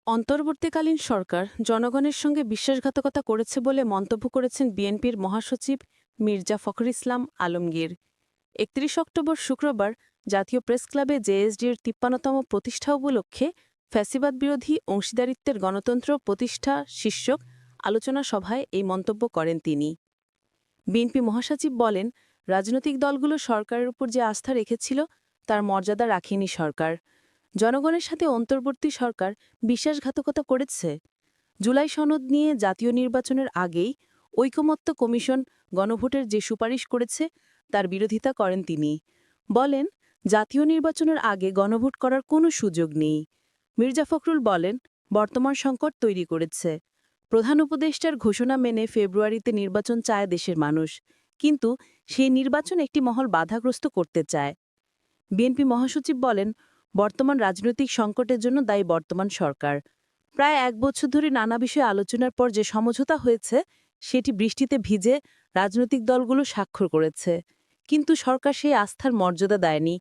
অন্তর্বর্তীকালীন সরকার জনগণের সঙ্গে বিশ্বাসঘাতকতা করেছে বলে মন্তব্য করেছেন বিএনপির মহাসচিব মির্জা ফখরুল ইসলাম আলমগীর। ৩১ অক্টোবর শুক্রবার জাতীয় প্রেসক্লাবে জেএসডির ৫৩তম প্রতিষ্ঠা উপলক্ষে ফ্যাসিবাদ বিরোধী অংশীদারিত্বের গণতন্ত্র প্রতিষ্ঠা শীর্ষক আলোচনা সভায় এই মন্তব্য করেন তিনি। বিএনপি মহাসচিব বলেন, রাজনৈতিক দলগুলো সরকারের উপর যে আস্থা রেখেছিল তার মর্যাদা রাখেনি সরকার। জনগণের সাথে অন্তর্বর্তী সরকার বিশ্বাসঘাতকতা করেছে। জুলাই সনদ নিয়ে জাতীয় নির্বাচনের আগেই ঐকমত্য কমিশন গণভোটের যে সুপারিশ করেছে তার বিরোধিতা করেন তিনি। বলেন, জাতীয় নির্বাচনের আগে গণভোট করার কোনো সুযোগ নেই। মির্জা ফখরুল বলেন, বর্তমান সংকট তৈরি করেছে। প্রধান উপদেষ্টার ঘোষণা মেনে ফেব্রুয়ারিতে নির্বাচন চায় দেশের মানুষ, কিন্তু সেই নির্বাচন একটি মহল বাধাগ্রস্ত করতে চায়। বিএনপি মহাসচিব বলেন, বর্তমান রাজনৈতিক সংকটের জন্য দায়ী বর্তমান সরকার। প্রায় ১ বছর ধরে নানা বিষয়ে আলোচনার পর যে সমঝোতা হয়েছে সেটি বৃষ্টিতে ভিজে রাজনৈতিক দলগুলো স্বাক্ষর করেছে, কিন্তু সরকার সেই আস্থার মর্যাদা দেয়নি।